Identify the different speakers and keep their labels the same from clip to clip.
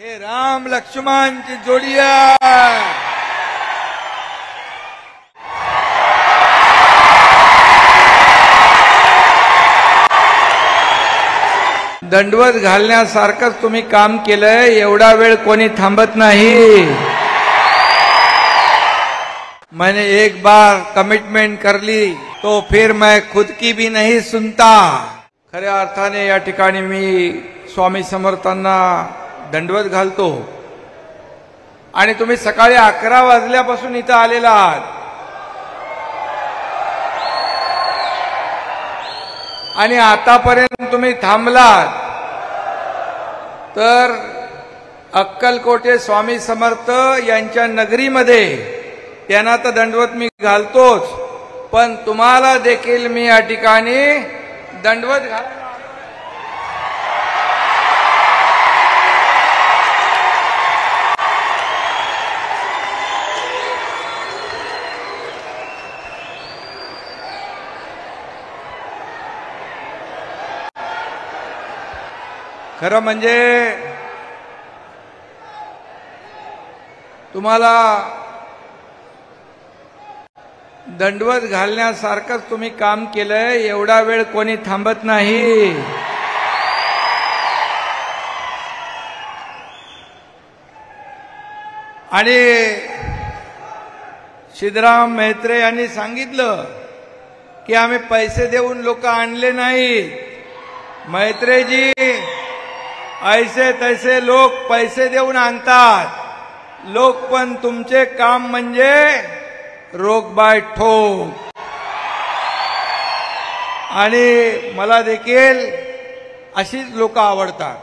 Speaker 1: हे राम लक्ष्मणची जोडी आहे। दंडवत घालण्यासारखंच तुम्ही काम केलंय, एवढा वेळ कोणी थांबत नाही। मैंने एक बार कमिटमेंट कर ली तो फिर मैं खुद की भी नहीं सुनता। खऱ्या अर्थाने या ठिकाणी मी स्वामी समर्थांना दंडवत घालतो आणि तुम्ही सकाळी 11 वाजल्यापासून इथं आलेला आहात आणि आतापर्यंत तुम्ही थांबलात तर अक्कलकोटे स्वामी समर्थ यांच्या नगरीमध्ये त्यांना तर दंडवत मी घालतोच, पण तुम्हाला देखील मी या ठिकाणी दंडवत घालतो। खरं म्हणजे तुम्हाला दंडवत घालण्यासारखंच तुम्ही काम केलंय, एवढा वेळ कोणी थांबत नाही। आणि सिद्धराम म्हेत्रे यांनी सांगितलं की आम्ही पैसे देऊन लोक आणले नाहीत। म्हेत्रेजी, ऐसे तैसे लोक पैसे देऊन आणतात, लोक पण तुमचे काम म्हणजे रोक बाय ठोक। आणि मला देखील अशीच लोक आवडतात।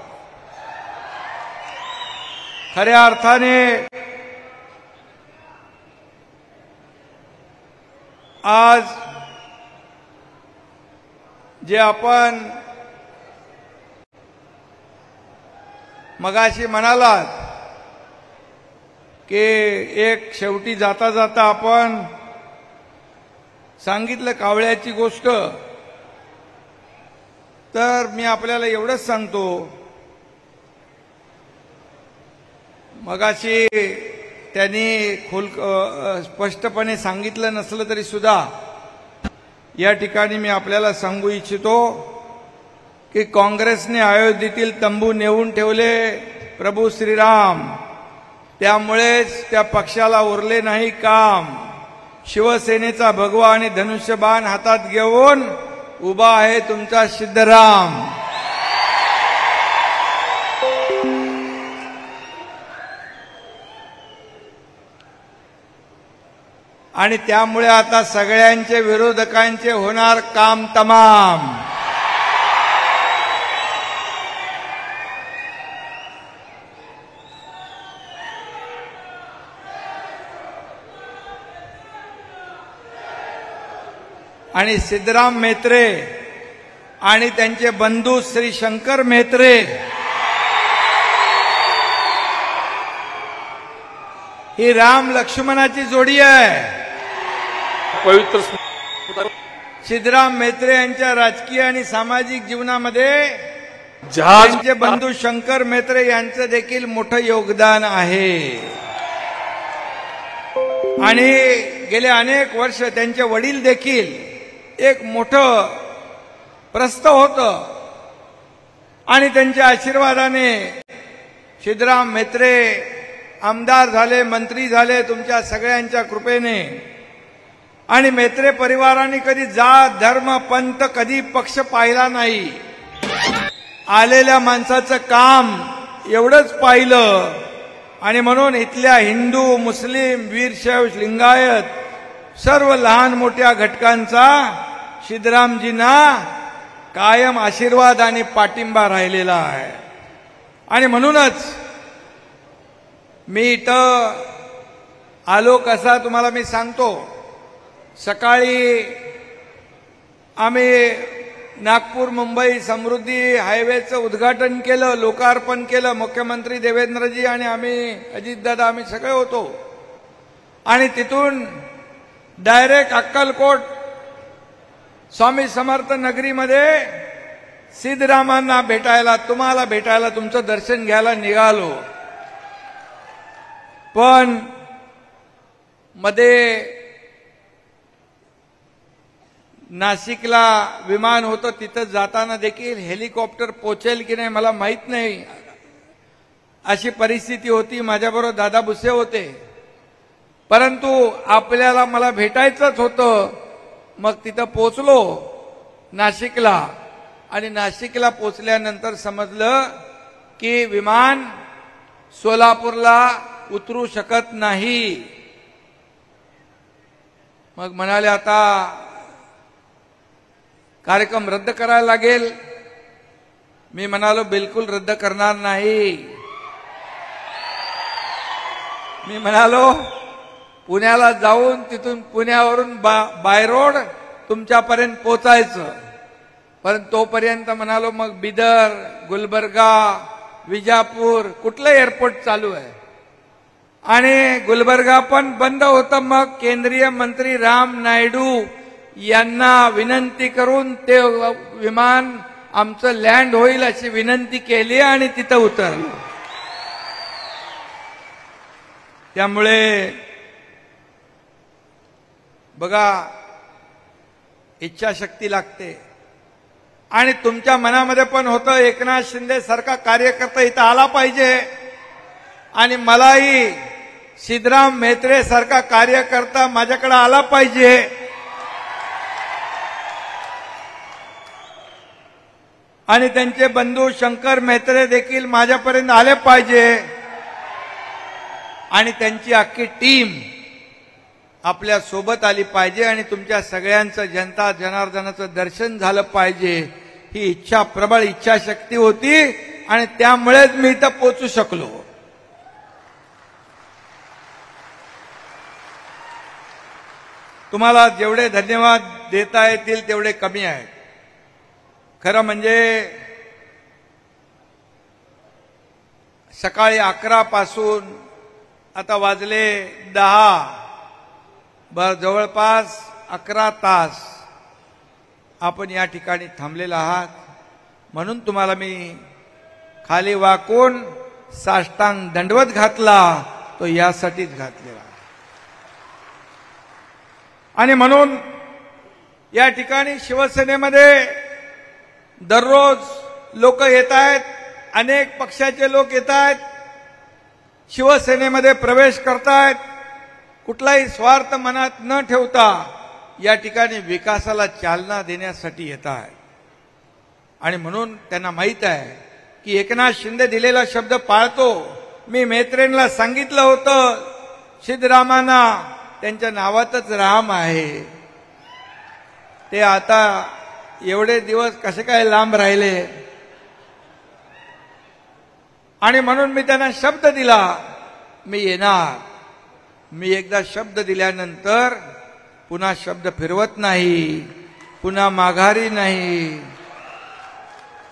Speaker 1: खऱ्या अर्थाने आज जे आपण मगाशी म्हणालात की एक शेवटी जाता जाता आपण सांगितलं कावळ्याची गोष्ट, तर मी आपल्याला एवढंच सांगतो, मगाशी त्यांनी स्पष्टपणे सांगितलं नसलं तरी सुद्धा या ठिकाणी मी आपल्याला सांगू इच्छितो की काँग्रेसने अयोध्येतील तंबू नेऊन ठेवले प्रभू श्रीराम, त्यामुळेच त्या पक्षाला उरले नाही काम। शिवसेनेचा भगवा आणि धनुष्यबाण हातात घेऊन उभा आहे तुमचा सिद्धराम। आणि त्यामुळे आता सगळ्यांचे विरोधकांचे होणार काम तमाम। आणि सिद्धराम म्हेत्रे आणि त्यांचे बंधू श्री शंकर म्हेत्रे ही राम लक्ष्मणाची जोडी आहे।
Speaker 2: पवित्र
Speaker 1: सिद्धराम म्हेत्रे यांच्या राजकीय आणि सामाजिक जीवनामध्ये त्यांचे बंधू शंकर म्हेत्रे यांचं देखील मोठं योगदान आहे। आणि गेले अनेक वर्ष त्यांचे वडील देखील एक मोठं प्रस्थ होतं आणि त्यांच्या आशीर्वादाने सिद्धराम म्हेत्रे आमदार झाले, मंत्री झाले तुमच्या सगळ्यांच्या कृपेने। आणि म्हेत्रे परिवाराने कधी जात धर्म पंथ कधी पक्ष पाहिला नाही, आलेल्या माणसाचं काम एवढंच पाहिलं। आणि म्हणून इथल्या हिंदू मुस्लिम वीरशैव लिंगायत सर्व लहान मोठ्या घटकांचा सिद्धरामजींना कायम आशीर्वाद आणि पाठिंबा राहिलेला आहे। आणि म्हणूनच मी इथं आलो कसा तुम्हाला मी सांगतो। सकाळी आम्ही नागपूर मुंबई समृद्धी हायवेचं उद्घाटन केलं, लोकार्पण केलं। मुख्यमंत्री देवेंद्रजी आणि आम्ही अजितदादा आम्ही सगळे होतो आणि तिथून डायरेक्ट अक्कलकोट स्वामी समर्थ नगरीमध्ये सिद्धरामांना भेटायला, तुम्हाला भेटायला, तुमचं दर्शन घ्यायला निघालो। पण मध्ये नाशिकला विमान होतं, तिथं जाताना देखील हेलिकॉप्टर पोचेल की नाही मला माहित नाही, अशी परिस्थिती होती. माझ्याबरोबर दादा भुसे होते, परंतु आपल्याला मला भेटायचंच होतं. मग तिथं पोचलो नाशिकला, आणि नाशिकला पोचल्यानंतर समजलं की विमान सोलापूरला उतरू शकत नाही. मग म्हणाले आता कार्यक्रम रद्द करायला लागेल. मी म्हणालो बिलकुल रद्द करणार नाही. मी म्हणालो पुण्याला जाऊन तिथून पुण्यावरून बाय रोड तुमच्यापर्यंत पोचायचं, पण तोपर्यंत म्हणालो मग बिदर, गुलबर्गा, विजापूर कुठलं एअरपोर्ट चालू आहे, आणि गुलबर्गा पण बंद होतं. मग केंद्रीय मंत्री राम नायडू यांना विनंती करून ते विमान आमचं लँड होईल अशी विनंती केली आणि तिथं उतरलं. त्यामुळे बघा, इच्छाशक्ती लागते. आणि तुमच्या मनामध्ये पण होतं एकनाथ शिंदे सारखा कार्यकर्ता इथं आला पाहिजे, आणि मलाही सिद्धराम म्हेत्रे सारखा कार्यकर्ता माझ्याकडे आला पाहिजे. आणि त्यांचे बंधू शंकर म्हेत्रे देखील माझ्यापर्यंत आले पाहिजे, आणि त्यांची अख्खी टीम आपल्या सोबत आली पाहिजे, आणि तुमच्या सगळ्यांचं जनता जनार्दनाचं दर्शन झालं पाहिजे. ही इच्छा, प्रबळ इच्छाशक्ती होती, आणि त्यामुळेच मी इथं पोहोचू शकलो. तुम्हाला जेवढे धन्यवाद देता येतील तेवढे कमी आहेत. खरं म्हणजे सकाळी 11 पासून आता वाजले 10, जवळपास 11 तास आपण या ठिकाणी थांबलेला आहात. म्हणून तुम्हाला मी खाली वाकून साष्टांग दंडवत घातला, तो यासाठीच घातलेला. आणि म्हणून या ठिकाणी शिवसेनेमध्ये दररोज लोक येत आहेत, अनेक पक्षाचे लोक येत आहेत, शिवसेनेमध्ये प्रवेश करतायत. कुठलाही स्वार्थ मनात न ठेवता या ठिकाणी विकासाला चालना देण्यासाठी येत आहेत. आणि म्हणून त्यांना माहित आहे की एकनाथ शिंदे दिलेला शब्द पाळतो. मी म्हेत्रेंना सांगितलं होतं, सिद्धरामांना त्यांच्या नावातच राम आहे. ते आता एवढे दिवस कसे काय लांब राहिले, आणि म्हणून मी त्यांना शब्द दिला, मी येणार. मी एकदा शब्द दिल्यानंतर पुन्हा शब्द फिरवत नाही, पुन्हा माघारी नाही.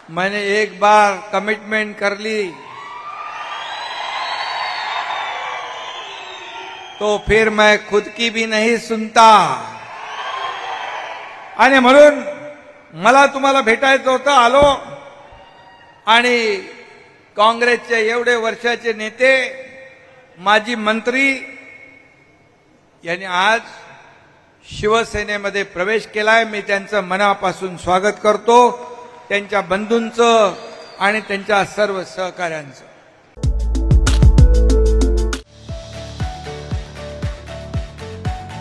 Speaker 1: मैंने एक बार कमिटमेंट कर ली तो फिर मैं खुद की भी नहीं सुनता. आणि म्हणून मला तुम्हाला भेटायचं होतं, आलो. आणि काँग्रेसचे एवढे वर्षाचे नेते, माजी मंत्री यांनी आज शिवसेनेमध्ये प्रवेश केलाय. मी त्यांचं मनापासून स्वागत करतो, त्यांच्या बंधूंचं आणि त्यांच्या सर्व सहकाऱ्यांचं.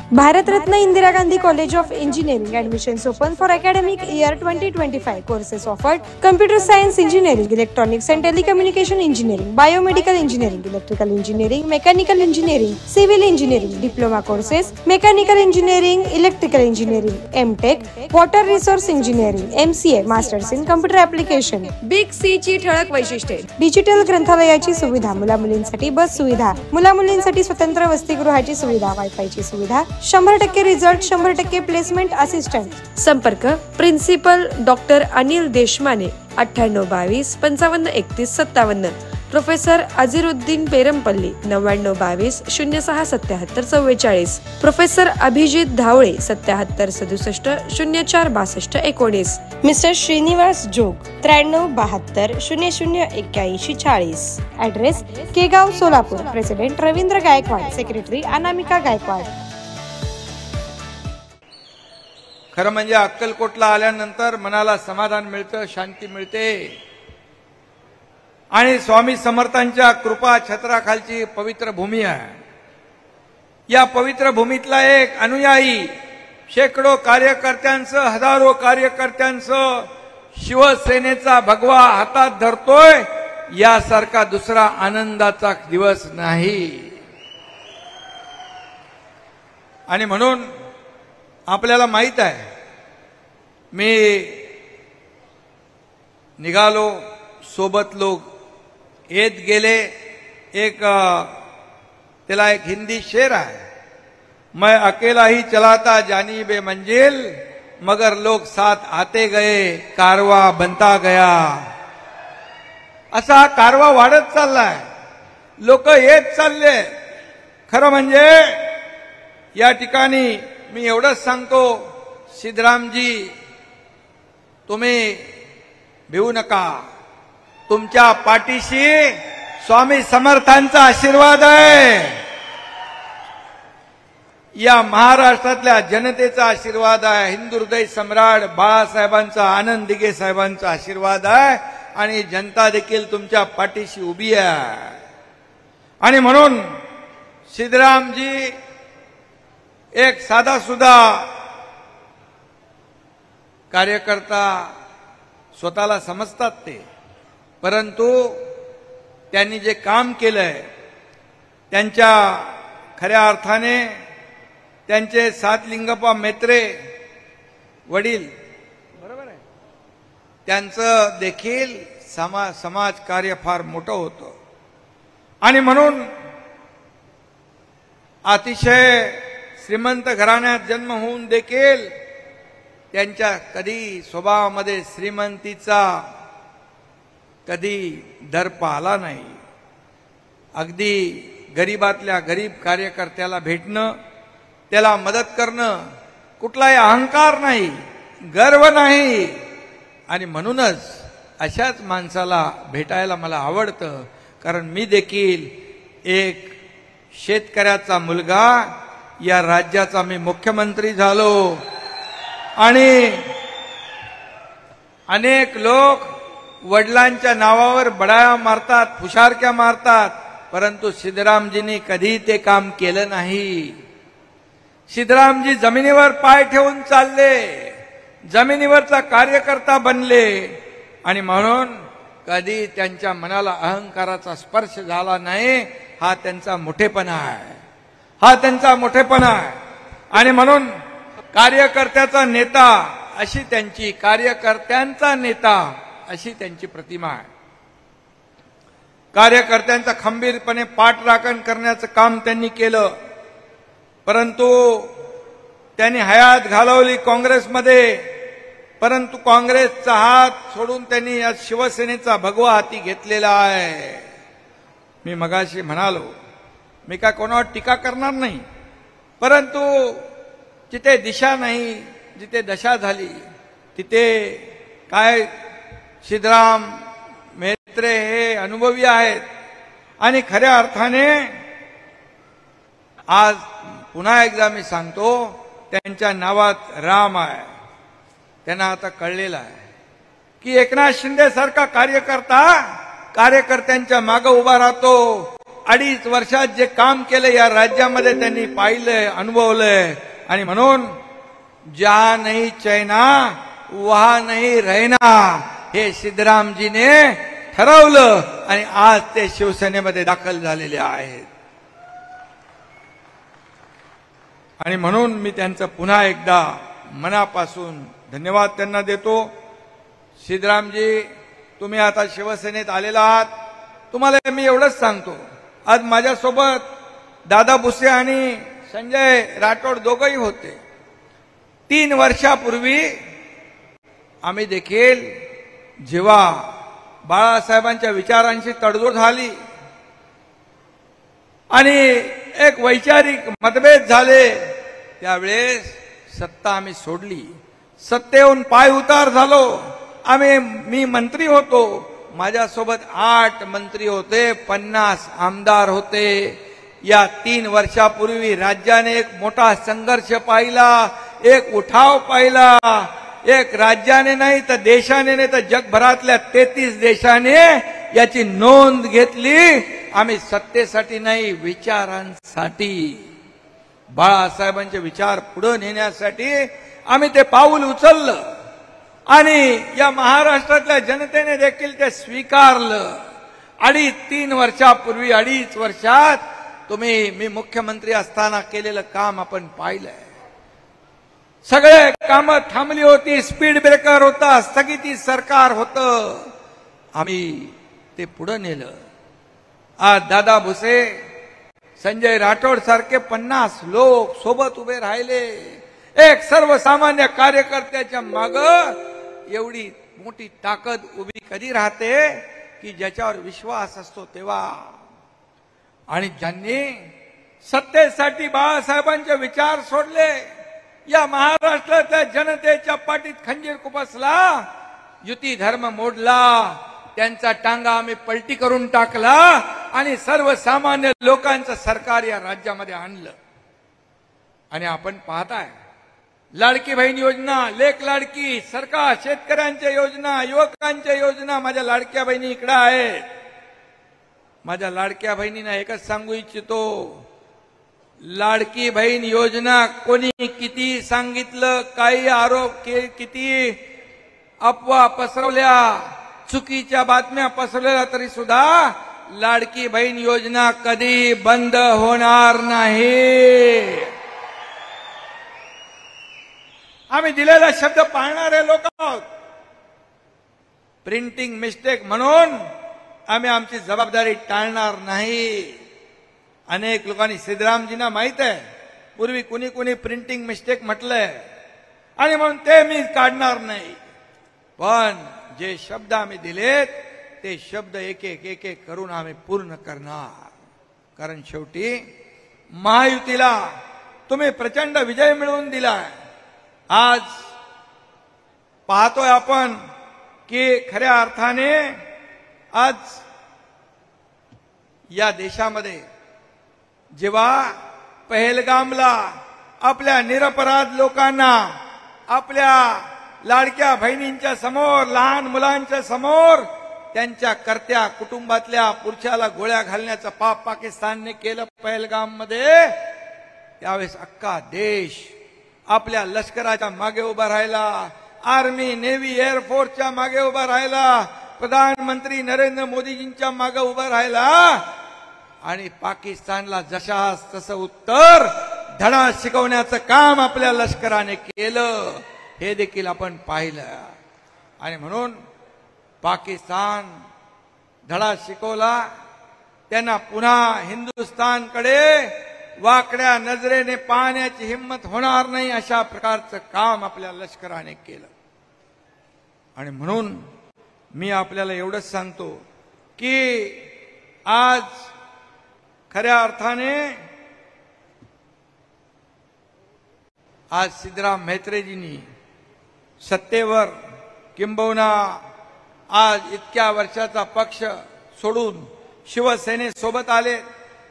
Speaker 3: Bharat Ratna Indira Gandhi college of Engineering admissions open for academic year 2025. Courses offered: Computer Science Engineering, Electronics and Telecommunication Engineering, Biomedical Engineering, Electrical Engineering, Mechanical Engineering, Civil Engineering, Diploma courses, Mechanical Engineering, Electrical Engineering, M.Tech, Water Resource Engineering, MCA, Masters in Computer Application. Big C ची ठळक वैशिष्ट्ये: digital ग्रंथालयाची सुविधा, मुला-मुलींसाठी बस सुविधा, मुला-मुलींसाठी स्वतंत्र वसतिगृहाची सुविधा, वायफायची सुविधा, 100% रिझल्ट, 100% प्लेसमेंट असिस्टंट. संपर्क: principal doctor Anil Deshmane, 9822 55 31 57,
Speaker 4: professor Azharuddin Perampalli 9922 0677 44, professor Abhijit Dhavale 77 67 04 62 19,
Speaker 3: mister Shrinivas Jog 93 72 00 81 40. Address Kegaon Solapur. President Ravindra Gaikwad, secretary Anamika Gaikwad.
Speaker 1: खरं म्हणजे अक्कलकोटला आल्यानंतर मनाला समाधान मिळतं, शांती मिळते आणि स्वामी समर्थांच्या कृपा छत्राखालची पवित्र भूमी आहे. या पवित्र भूमीतला एक अनुयायी शेकडो कार्यकर्त्यांचं, हजारो कार्यकर्त्यांचं शिवसेनेचा भगवा हातात धरतोय, यासारखा दुसरा आनंदाचा दिवस नाही. आणि म्हणून आपल्याला माहित आहे, मी निघालो, सोबत लोक येत गेले. एक त्याला एक हिंदी शेर आहे, मैं अकेला ही चलाता जानी बे मंजिल, मगर लोग साथ आते गए, कारवा बनता गया. असा हा कारवा वाढत चाललाय, लोक येत चालले. खरं म्हणजे या ठिकाणी मी एवढंच सांगतो, सिद्धरामजी तुम्ही भिवू नका, तुमच्या पाठीशी स्वामी समर्थांचा आशीर्वाद आहे, या महाराष्ट्रातल्या जनतेचा आशीर्वाद आहे, हिंदू हृदय सम्राट बाळासाहेबांचा, आनंद दिघे साहेबांचा आशीर्वाद आहे आणि जनता देखील तुमच्या पाठीशी उभी आहे. आणि म्हणून सिद्धरामजी एक साधा सुद्धा कार्यकर्ता स्वतःला समजतात ते, परंतु त्यांनी जे काम केलंय, त्यांच्या खऱ्या अर्थाने त्यांचे सातलिंगप्पा मेत्रे वडील, बरोबर आहे, त्यांचं देखील समाज कार्य फार मोठं होतं. आणि म्हणून अतिशय श्रीमंत घराण्यात जन्म होऊन देखील त्यांच्या कधी स्वभावामध्ये श्रीमंतीचा कधी दर्प आला नाही. अगदी गरीबातल्या गरीब कार्यकर्त्याला भेटणं, त्याला मदत करणं, कुठलाही अहंकार नाही, गर्व नाही. आणि म्हणूनच अशाच माणसाला भेटायला मला आवडतं, कारण मी देखील एक शेतकऱ्याचा मुलगा, या राज्याचा मी मुख्यमंत्री झालो. आणि अनेक लोक वडिलांच्या नावावर बडाया मारतात, फुशारक्या मारतात, परंतु सिद्धरामजींनी कधी ते काम केलं नाही. सिद्धरामजी जमिनीवर पाय ठेवून चालले, जमिनीवरचा कार्यकर्ता बनले. आणि म्हणून कधी त्यांच्या मनाला अहंकाराचा स्पर्श झाला नाही. हा त्यांचा मोठेपणा आहे, हा त्यांचा मोठेपणा आहे. आणि म्हणून कार्यकर्त्याचा नेता अशी त्यांची, कार्यकर्त्यांचा नेता अशी त्यांची प्रतिमा आहे. कार्यकर्त्यांचा खंबीरपणे पाठराखण करण्याचं काम त्यांनी केलं, परंतु त्यांनी हयात घालवली काँग्रेसमध्ये. परंतु काँग्रेसचा हात सोडून त्यांनी या शिवसेनेचा भगवा हाती घेतलेला आहे. मी मगाशी म्हणालो, मी काय कोणावर टीका करणार नाही, परंतु जिथे दिशा नाही, जिथे दशा झाली, तिथे काय सिद्धराम मेत्रे हे अनुभवी आहेत. आणि खऱ्या अर्थाने आज पुन्हा एकदा मी सांगतो, त्यांच्या नावात राम आहे. त्यांना आता कळलेलं आहे की एकनाथ शिंदे सारखा कार्यकर्ता कार्यकर्त्यांच्या मागे उभा राहतो. 2.5 वर्षात जे काम केलं या राज्यामध्ये त्यांनी पाहिलंय, अनुभवलंय. आणि म्हणून जहां नहीं चैना वहां नहीं रहना हे सिद्धरामजीने ठरवलं आणि आज ते शिवसेनेमध्ये दाखल झालेले आहेत. आणि म्हणून मी त्यांचं पुन्हा एकदा मनापासून धन्यवाद त्यांना देतो. सिद्धरामजी, तुम्ही आता शिवसेनेत आलेला आहात. तुम्हाला मी एवढंच सांगतो, आज माझ्यासोबत दादा भुसे आणि संजय राठोड दोघंही होते. 3 वर्षापूर्वी आम्ही देखील जेव्हा बाळासाहेबांच्या विचारांशी तडजोड झाली आणि एक वैचारिक मतभेद झाले, त्यावेळेस सत्ता आम्ही सोडली, सत्तेहून पाय उतार झालो. मी मंत्री होतो, माझ्यासोबत 8 मंत्री होते, 50 आमदार होते. या 3 वर्षापूर्वी राज्याने एक मोठा संघर्ष पाहिला, एक उठाव पाहिला. एक राज्याने नाही तर देशाने नाही तर जगभरातल्या 33 देशाने याची नोंद घेतली. आम्ही सत्तेसाठी नाही, विचारांसाठी, बाळासाहेबांचे विचार पुढे नेण्यासाठी आम्ही ते पाऊल उचललं आणि या महाराष्ट्रातल्या जनतेने देखील ते स्वीकारलं. 2.5-3 वर्षापूर्वी 2.5 वर्षात मी मुख्यमंत्री असताना केलेलं काम आपण पाहिलंय. सगळे कामं थांबली होती, स्पीड ब्रेकर होता, स्थगिती सरकार होतं, आम्ही ते पुढे नेलं. आज दादा भुसे, संजय राठोड सारखे 50 लोक सोबत उभे राहिले. एक सर्वसामान्य कार्यकर्त्याच्या मागं एवढी मोठी ताकद उभी कधी राहते की ज्याच्यावर विश्वास असतो तेव्हा. आणि ज्यांनी सत्तेसाठी बाळासाहेबांचे विचार सोडले, या महाराष्ट्रातल्या जनतेच्या पाठीत खंजीर खुपसला, युती धर्म मोडला, त्यांचा टांगा आम्ही पलटी करून टाकला आणि सर्वसामान्य लोकांचं सरकार या राज्यामध्ये आणलं. आणि आपण पाहताय, लाडकी बहीण योजना, लेक लाडकी, सरकार, शेतकऱ्यांच्या योजना, युवकांच्या योजना. माझ्या लाडक्या बहिणी इकडे आहेत. माझ्या लाडक्या बहिणींना एकच सांगू इच्छितो, लाडकी बहीण योजना कोणी किती सांगितलं, काही आरोप किती अफवा पसरवल्या, चुकीच्या बातम्या पसरवल्या, तरी सुद्धा लाडकी बहीण योजना कधी बंद होणार नाही. आम्ही दिलेला शब्द पाळणारे लोक आहोत. प्रिंटिंग मिस्टेक म्हणून आम्ही आमची जबाबदारी टाळणार नाही. अनेक लोकांनी, सिद्धरामजींना माहित आहे, पूर्वी कुणी प्रिंटिंग मिस्टेक म्हटलंय आणि म्हणून ते मी काढणार नाही. पण जे शब्द आम्ही दिलेत ते शब्द एक एक करून आम्ही पूर्ण करणार. कारण शेवटी महायुतीला तुम्ही प्रचंड विजय मिळवून दिलाय. आज पाहतोय आपण की खऱ्या अर्थाने आज या देशामध्ये जेव्हा पहलगामला आपल्या निरपराध लोकांना, आपल्या लाडक्या बहिणींच्या समोर, लहान मुलांच्या समोर, त्यांच्या कर्त्या कुटुंबातल्या पुरुषाला गोळ्या घालण्याचं पाप पाकिस्तानने केलं पहलगाममध्ये, त्यावेळेस अख्खा देश आपल्या लष्कराच्या मागे उभा राहिला, आर्मी, नेव्ही, एअरफोर्सच्या मागे उभा राहिला, प्रधानमंत्री नरेंद्र मोदीजींच्या मागे उभा राहिला आणि पाकिस्तानला जशास तसं उत्तर धडा शिकवण्याचं काम आपल्या लष्कराने केलं, हे देखील आपण पाहिलं. आणि म्हणून पाकिस्तान धडा शिकवला, त्यांना पुन्हा हिंदुस्थानकडे वाकड्या नजरेने पाहण्याची हिंमत होणार नाही, अशा प्रकारचं काम आपल्या लष्कराने केलं. आणि म्हणून मी आपल्याला एवढंच सांगतो की आज खऱ्या अर्थाने आज सिद्धराम म्हेत्रेजींनी सत्तेवर, किंबहुना आज इतक्या वर्षाचा पक्ष सोडून शिवसेनेसोबत आले,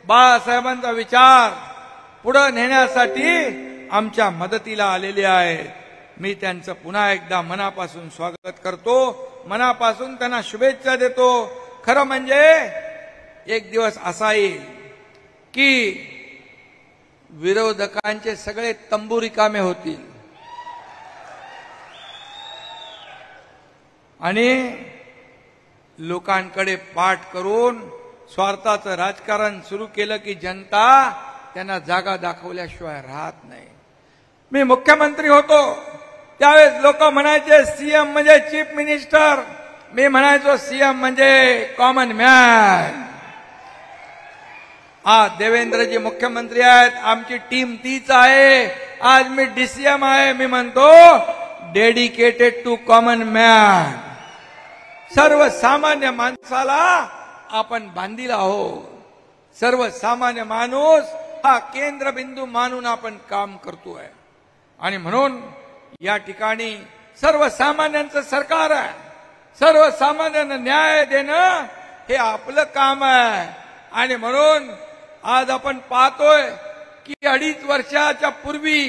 Speaker 1: बाळासाहेबांचा विचार पुढे नेण्यासाठी आमच्या मदतीला आलेले आहेत. मी त्यांचं पुन्हा एकदा मनापासून स्वागत करतो, मनापासून त्यांना शुभेच्छा देतो. खरं म्हणजे एक दिवस असा येईल की विरोधकांचे सगळे तंबू रिकामे होतील आणि लोकांकडे पाठ करून स्वार्थाचं राजकारण सुरू केलं की जनता त्यांना जागा दाखवल्याशिवाय राहत नाही. मी मुख्यमंत्री होतो त्यावेळेस लोक म्हणायचे सीएम म्हणजे चीफ मिनिस्टर, मी म्हणायचो सीएम म्हणजे कॉमन मॅन. आज देवेंद्रजी मुख्यमंत्री आहेत, आमची टीम तीच आहे. आज मी डीसीएम आहे, मी म्हणतो डेडिकेटेड टू कॉमन मॅन. सर्वसामान्य माणसाला आपण बांधील आहोत. सर्वसामान्य माणूस हा केंद्रबिंदू मानून आपण काम करतोय. आणि म्हणून या ठिकाणी सर्वसामान्यांचं सरकार आहे. सर्वसामान्यांना न्याय देणं हे आपलं काम आहे. आणि म्हणून आज आपण पाहतोय की 2.5 वर्षाच्या पूर्वी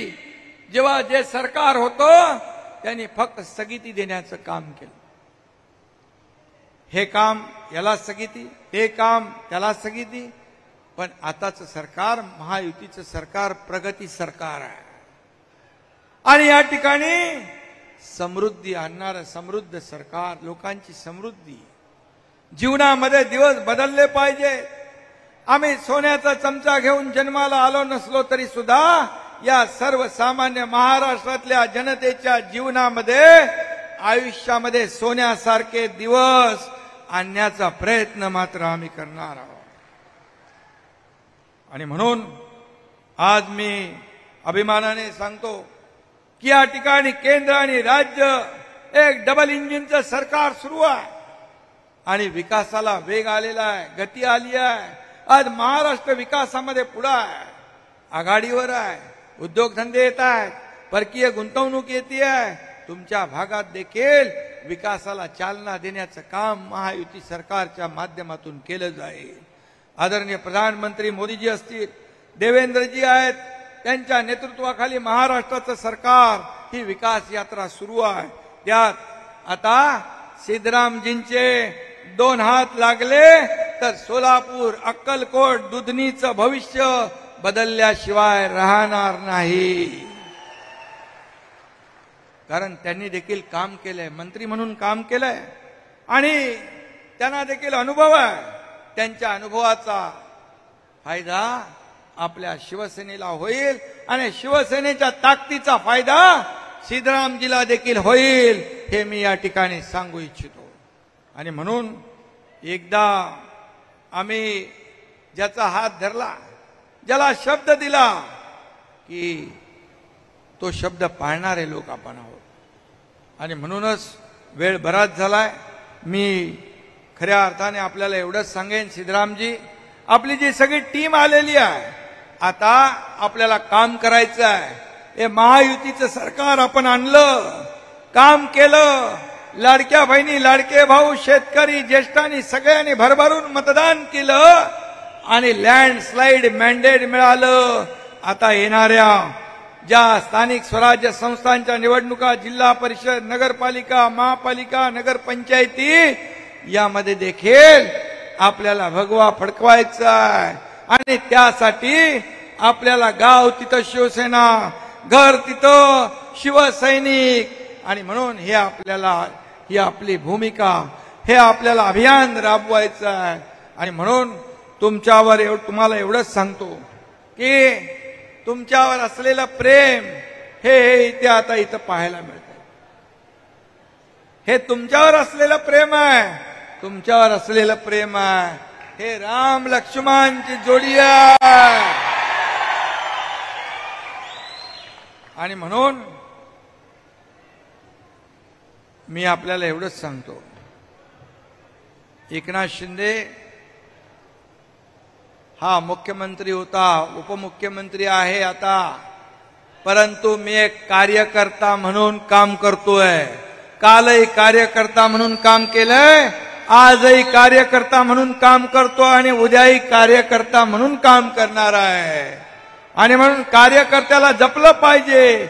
Speaker 1: जेव्हा जे सरकार होतं त्यांनी फक्त स्थगिती देण्याचं काम केलं. हे काम याला स्थगिती, ते काम त्याला स्थगिती. पण आताचं सरकार, महायुतीचं सरकार प्रगती सरकार आहे. आणि या ठिकाणी समृद्धी आणणारं समृद्ध सरकार, लोकांची समृद्धी. जीवनामध्ये दिवस बदलले पाहिजे. आम्ही सोन्याचा चमचा घेऊन जन्माला आलो नसलो तरी सुद्धा या सर्वसामान्य महाराष्ट्रातल्या जनतेच्या जीवनामध्ये, आयुष्यामध्ये सोन्यासारखे दिवस आणण्याचा प्रयत्न मात्र आम्ही करणार आहोत. आणि म्हणून आज मी अभिमानाने सांगतो की या ठिकाणी केंद्र आणि राज्य एक डबल इंजिनचं सरकार सुरू आहे. आणि विकासाला वेग आलेला आहे, गती आली आहे. आज महाराष्ट्र विकासामध्ये पुढे आहे, आघाडीवर आहे. उद्योगधंदे येत आहेत, परकीय गुंतवणूक येते आहे. तुमच्या भागात देखील विकासाला चालना देण्याचं काम महायुती सरकारच्या माध्यमातून केलं जाईल. आदरणीय प्रधानमंत्री मोदीजी असतील, देवेंद्रजी आहेत, त्यांच्या नेतृत्वाखाली महाराष्ट्राचं सरकार ही विकास यात्रा सुरू आहे. त्यात आता सिद्धरामजींचे 2 हात लागले तर सोलापूर, अक्कलकोट, दुधनीचं भविष्य बदलल्याशिवाय राहणार नाही. कारण त्यांनी देखील काम केलंय, मंत्री म्हणून काम केलंय आणि त्यांना देखील अनुभव आहे. त्यांच्या अनुभवाचा फायदा आपल्या शिवसेनेला होईल आणि शिवसेनेच्या ताकदीचा फायदा सिद्धरामजीला देखील होईल, हे मी या ठिकाणी सांगू इच्छितो. आणि म्हणून एकदा आम्ही ज्याचा हात धरला, ज्याला शब्द दिला की तो शब्द पाळणारे लोक आपण आहोत. आणि म्हणूनच वेळ बराच झालाय. मी खऱ्या अर्थाने आपल्याला एवढंच सांगेन, सिद्धरामजी, आपली जी सगळी टीम आलेली आहे, आता आपल्याला काम करायचं आहे. हे महायुतीचं सरकार आपण आणलं, काम केलं. लाडक्या बहिणी, लाडके भाऊ, शेतकरी, ज्येष्ठांनी सगळ्यांनी भरभरून मतदान केलं आणि लँडस्लाइड मॅन्डेट मिळालं. आता येणाऱ्या ज्या स्थानिक स्वराज्य संस्थांच्या निवडणुका, जिल्हा परिषद, नगरपालिका, महापालिका, नगरपंचायती, यामध्ये देखील आपल्याला भगवा फडकवायचा आहे. आणि त्यासाठी आपल्याला गाव तिथं शिवसेना, घर तिथं शिवसैनिक. आणि म्हणून हे आपल्याला, ही आपली भूमिका, हे आपल्याला अभियान राबवायचं आहे. आणि म्हणून तुमच्यावर तुम्हाला एवढंच सांगतो की तुमच्यावर असलेलं प्रेम हे इथे आता इथं पाहायला मिळतं. हे तुमच्यावर असलेलं प्रेम आहे, तुमच्यावर असलेलं प्रेम आहे. हे राम लक्ष्मणची जोडी आहे. आणि म्हणून मी आपल्याला एवढंच सांगतो, एकनाथ शिंदे हा मुख्यमंत्री होता, उपमुख्यमंत्री आहे आता, परंतु मी एक कार्यकर्ता म्हणून काम करतोय. कालही कार्यकर्ता म्हणून काम केलंय, आजही कार्यकर्ता म्हणून काम करतो आणि उद्याही कार्यकर्ता म्हणून काम करणार आहे. आणि म्हणून कार्यकर्त्याला जपलं पाहिजे,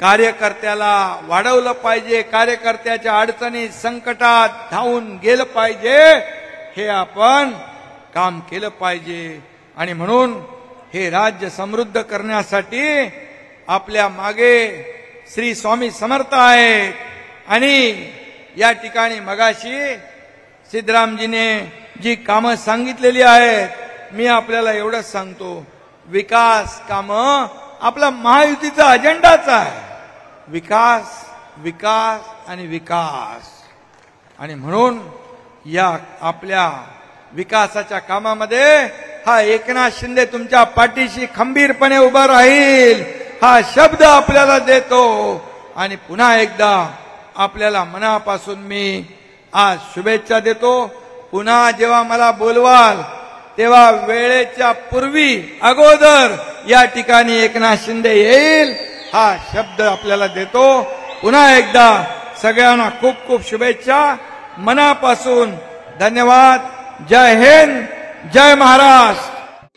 Speaker 1: कार्यकर्त्याला वाढवलं पाहिजे, कार्यकर्त्याच्या अडचणी संकटात धावून गेलं पाहिजे, हे आपण काम केलं पाहिजे. आणि म्हणून हे राज्य समृद्ध करण्यासाठी आपल्या मागे श्री स्वामी समर्थ आहेत. आणि या ठिकाणी मगाशी सिद्धरामजीने जी कामं सांगितलेली आहेत, मी आपल्याला एवढंच सांगतो, विकास कामं आपला महायुतीचा अजेंडाच आहे. विकास, विकास आणि विकास. आणि म्हणून या आपल्या विकासाच्या कामामध्ये हा एकनाथ शिंदे तुमच्या पाठीशी खंबीरपणे उभा राहील, हा शब्द आपल्याला देतो. आणि पुन्हा एकदा आपल्याला मनापासून मी आज शुभेच्छा देतो. पुन्हा जेव्हा मला बोलवाल तेव्हा वेळेच्या पूर्वी अगोदर या ठिकाणी एकनाथ शिंदे येईल हा शब्द आपल्याला देतो. पुन्हा एकदा सगळ्यांना खूप खूप शुभेच्छा, मनापासून धन्यवाद. जय हिंद, जय महाराष्ट्र.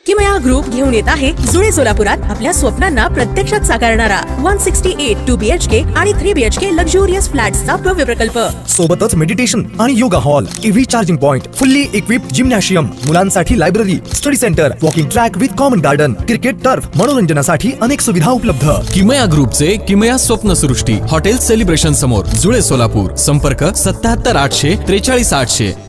Speaker 5: किमया ग्रुप घेऊन येत आहे जुळे सोलापुरात आपल्या स्वप्नांना प्रत्यक्षात साकारणारा 168 2 BHK आणि 3 BHK लक्झुरियस फ्लॅट्सचा भव्य प्रकल्प.
Speaker 6: सोबतच मेडिटेशन आणि yoga hall, EV charging point, fully equipped gymnasium, मुलांसाठी library, study centre, walking track with common garden, cricket turf, मनोरंजनासाठी अनेक सुविधा उपलब्ध.
Speaker 7: किमया ग्रुपचे किमया स्वप्नसृष्टी हॉटेल सेलिब्रेशन समोर जुळे सोलापूर. संपर्क 77 800 43 800.